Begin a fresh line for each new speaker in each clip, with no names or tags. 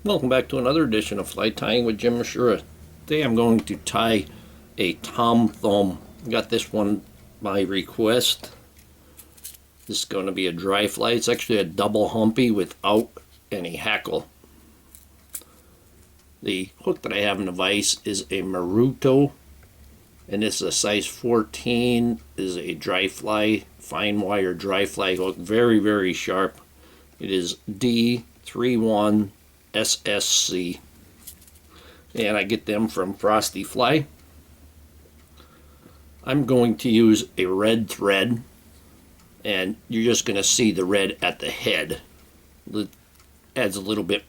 Welcome back to another edition of Fly Tying with Jim Misiura. Today I'm going to tie a tom thumb. Got this one by request. This is going to be a dry fly. It's actually a double humpy without any hackle. The hook that I have in the vise is a Maruto, and this is a size 14. Is a dry fly, fine wire dry fly hook. Very, very sharp. It is D31 SSC, and I get them from Frosty Fly. I'm going to use a red thread, and you're just going to see the red at the head. It adds a little bit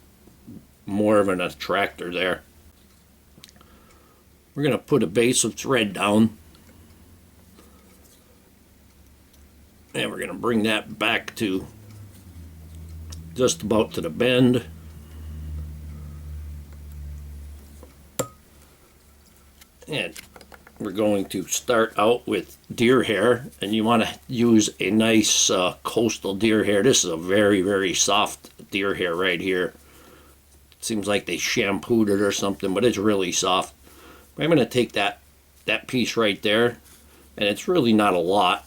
more of an attractor there. We're going to put a base of thread down, and we're going to bring that back to just about to the bend. And we're going to start out with deer hair, and you want to use a nice coastal deer hair. This is a very, very soft deer hair right here. It seems like they shampooed it or something, but it's really soft. I'm going to take that piece right there, and it's really not a lot.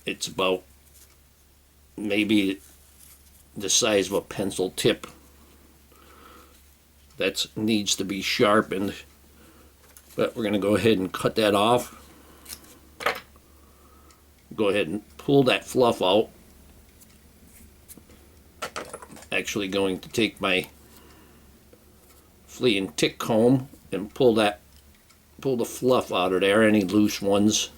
It's about maybe the size of a pencil tip. That needs to be sharpened. But we're going to go ahead and cut that off. Go ahead and pull that fluff out. Actually going to take my flea and tick comb and pull the fluff out of there, any loose ones.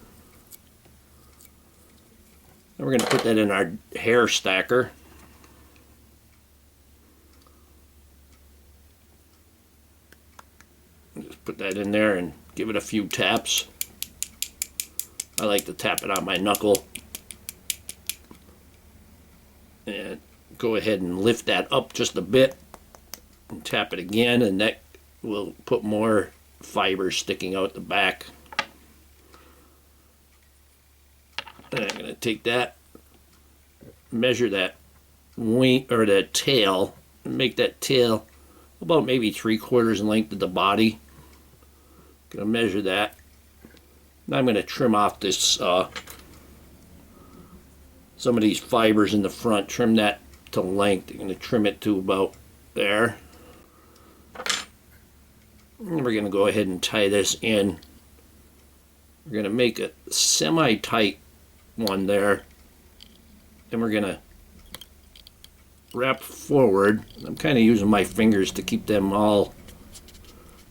And we're going to put that in our hair stacker. Just put that in there and give it a few taps. I like to tap it on my knuckle. And go ahead and lift that up just a bit and tap it again, and that will put more fibers sticking out the back. And I'm going to take that, measure that wing or that tail, and make that tail about maybe 3/4 in length of the body. Gonna measure that. Now I'm going to trim off this some of these fibers in the front. Trim that to length. I'm going to trim it to about there. And we're going to go ahead and tie this in. We're going to make a semi-tight one there, and we're going to wrap forward. I'm kind of using my fingers to keep them all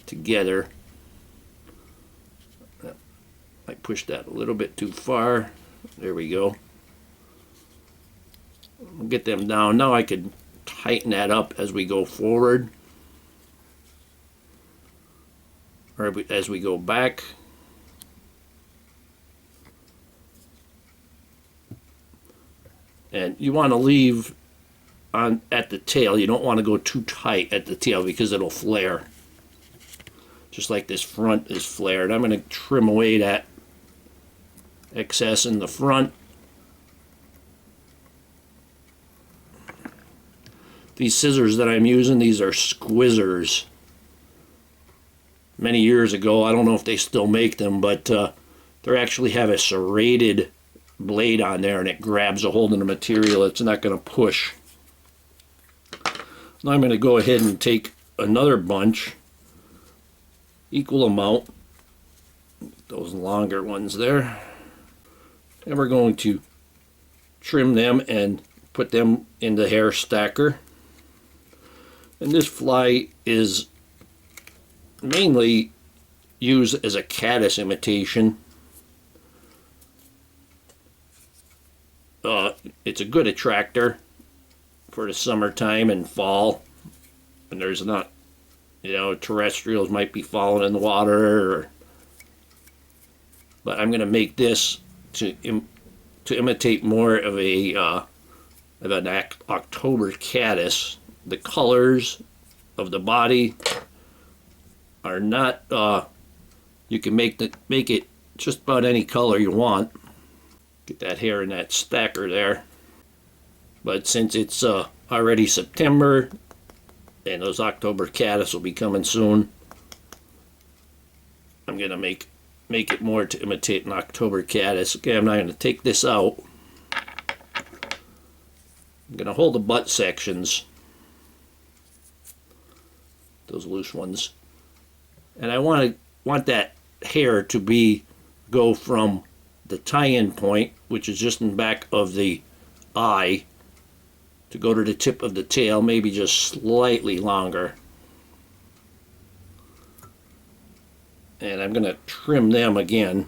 together. I pushed that a little bit too far. There we go. We'll get them down. Now I could tighten that up as we go forward, or as we go back. And you want to leave at the tail. You don't want to go too tight at the tail because it'll flare. Just like this front is flared. I'm going to trim away that excess in the front. These scissors that I'm using, these are Squizzers. Many years ago, I don't know if they still make them, but they actually have a serrated blade on there, and it grabs a hold of the material. It's not going to push. Now I'm going to go ahead and take another bunch, equal amount, those longer ones there, and we're going to trim them and put them in the hair stacker. And this fly is mainly used as a caddis imitation. It's a good attractor for the summertime and fall, and there's not, terrestrials might be falling in the water, but I'm going to make this to imitate more of an October caddis. The colors of the body are not. You can make it just about any color you want. Get that hair in that stacker there. But since it's already September, and those October caddis will be coming soon. I'm gonna make it more to imitate an October caddis. Okay, I'm not gonna take this out. I'm gonna hold the butt sections, those loose ones, and I want that hair to go from the tie-in point, which is just in the back of the eye, to go to the tip of the tail, maybe just slightly longer. And I'm going to trim them again.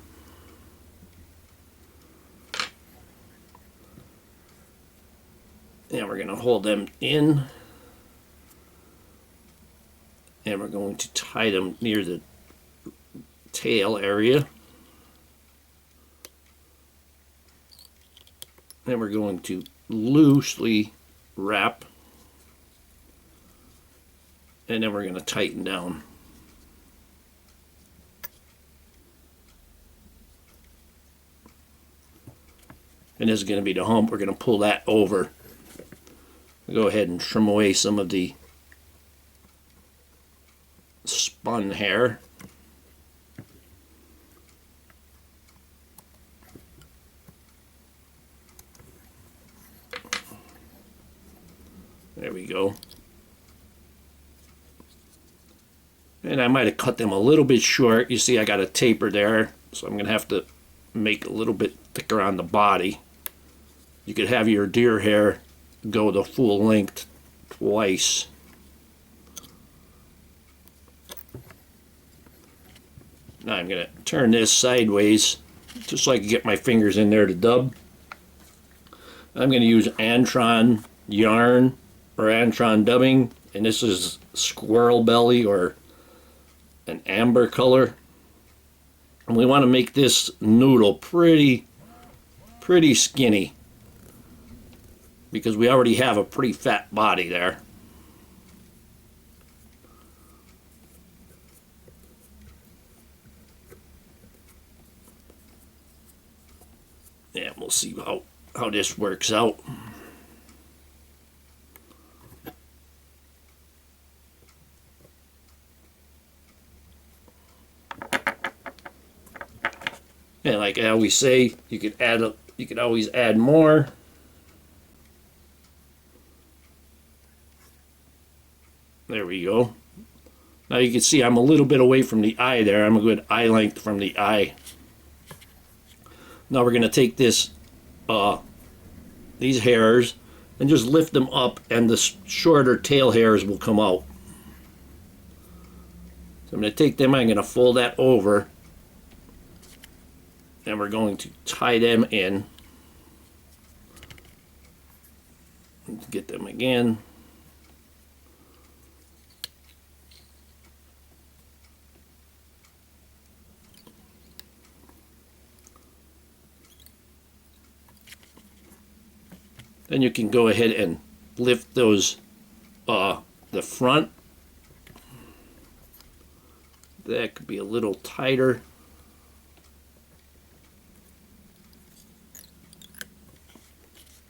And we're going to hold them in. And we're going to tie them near the tail area. Then we're going to loosely wrap. And then we're going to tighten down. And this is going to be the hump. We're going to pull that over. Go ahead and trim away some of the spun hair. There we go. And I might have cut them a little bit short. You see I got a taper there, so I'm going to have to make a little bit thicker on the body. You could have your deer hair go the full length twice. Now I'm going to turn this sideways just so I can get my fingers in there to dub. I'm going to use Antron yarn or Antron Dubbing, and this is squirrel belly or an amber color. And we want to make this noodle pretty skinny, because we already have a pretty fat body there. Yeah, we'll see how this works out. And like I always say, you could always add more. There we go. Now you can see I'm a little bit away from the eye there. I'm a good eye length from the eye. Now we're going to take these hairs and just lift them up, and the shorter tail hairs will come out. So I'm going to take them, I'm going to fold that over, and we're going to tie them in. Let's get them again. Then you can go ahead and lift those, the front. That could be a little tighter.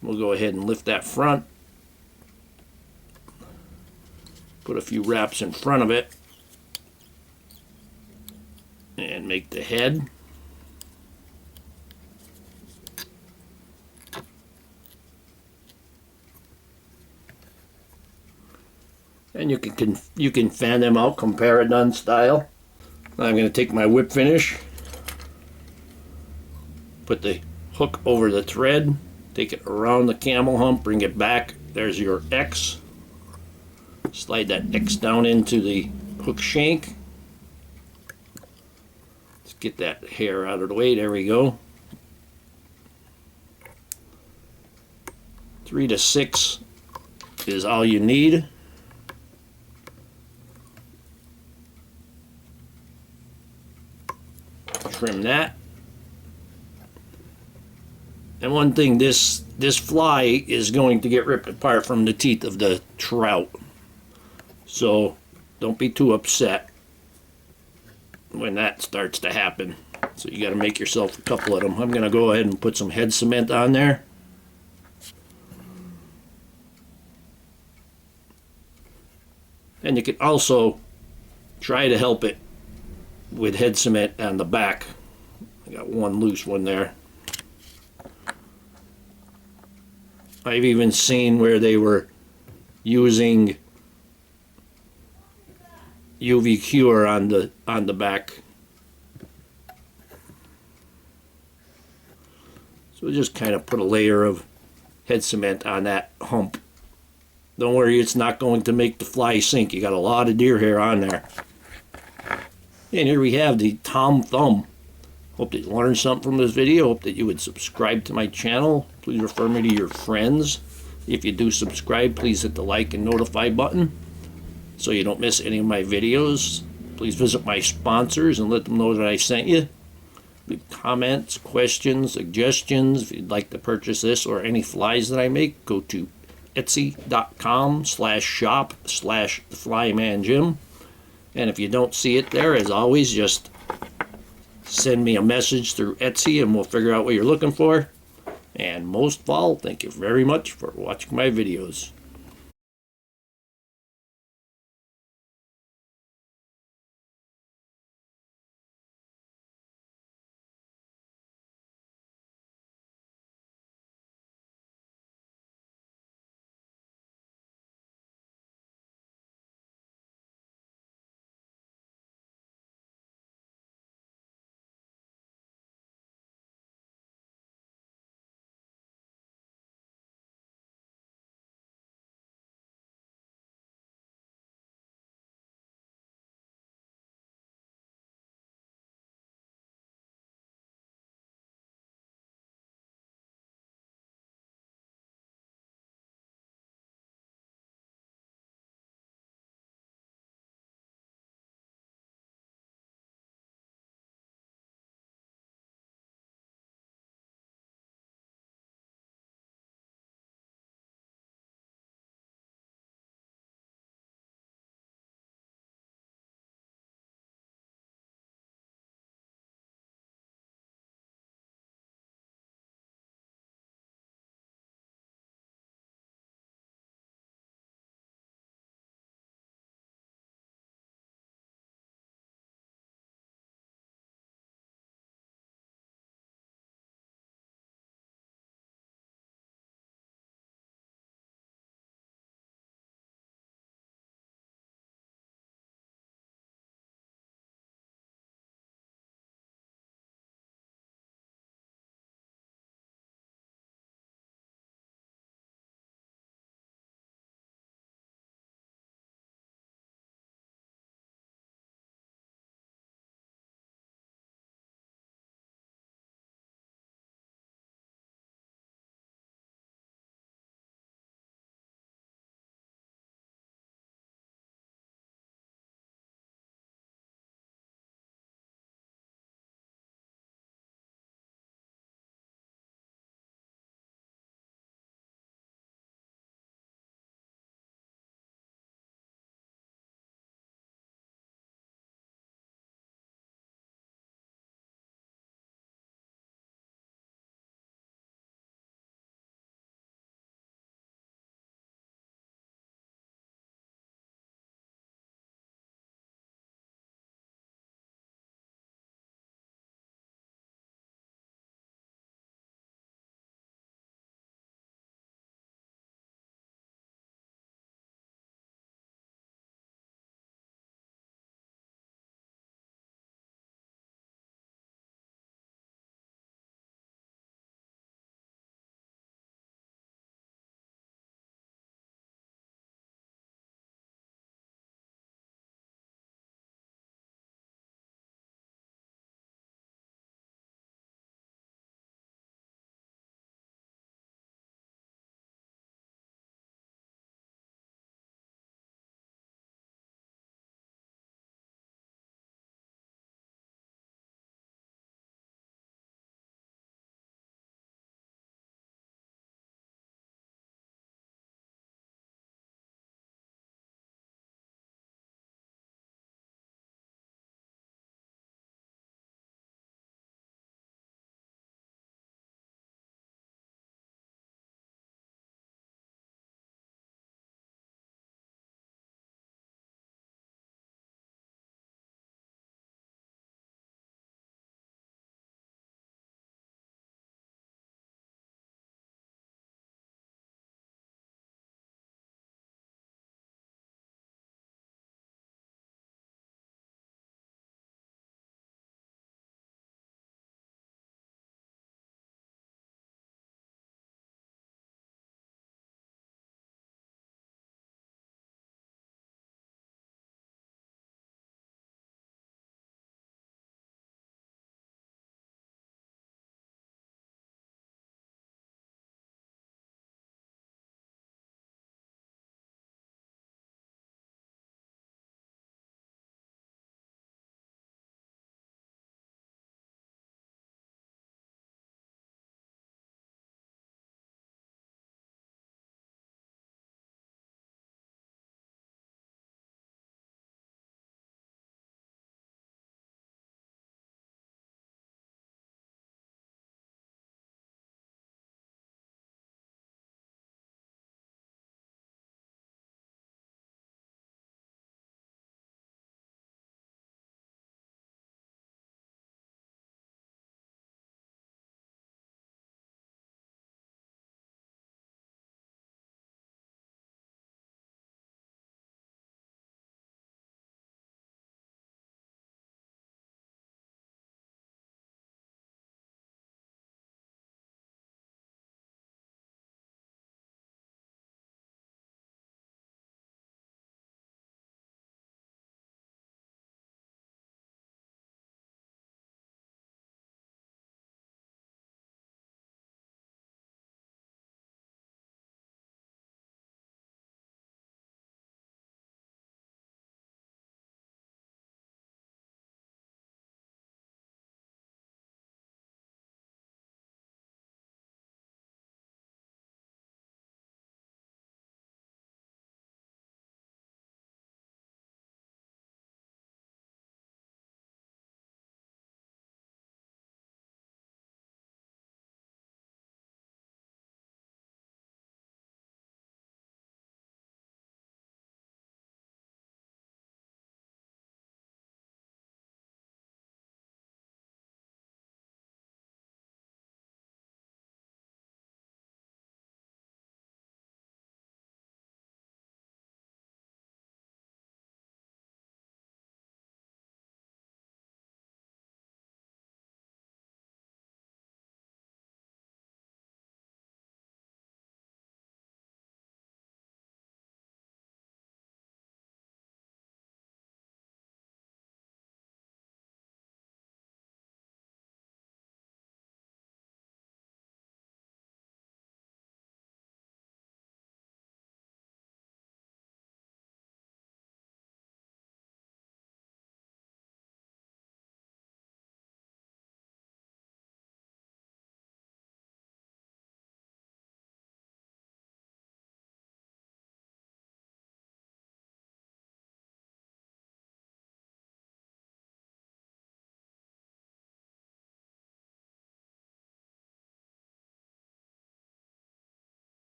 We'll go ahead and lift that front. Put a few wraps in front of it. And make the head. And you can fan them out Comparadun style. I'm going to take my whip finish, put the hook over the thread, take it around the camel hump, bring it back. There's your X. Slide that X down into the hook shank. Let's get that hair out of the way. There we go. 3 to 6 is all you need. Trim that. And one thing, this fly is going to get ripped apart from the teeth of the trout. So don't be too upset when that starts to happen. So you got to make yourself a couple of them. I'm going to go ahead and put some head cement on there. And you can also try to help it with head cement on the back. I got one loose one there. I've even seen where they were using UV cure on the back. So just kind of put a layer of head cement on that hump. Don't worry, it's not going to make the fly sink. You got a lot of deer hair on there. And here we have the Tom Thumb. Hope that you learned something from this video. Hope that you would subscribe to my channel. Please refer me to your friends. If you do subscribe, please hit the like and notify button so you don't miss any of my videos. Please visit my sponsors and let them know that I sent you. Leave comments, questions, suggestions. If you'd like to purchase this or any flies that I make, go to etsy.com/shop/theflymanjim. And if you don't see it there, as always, just send me a message through Etsy and we'll figure out what you're looking for. And most of all, thank you very much for watching my videos.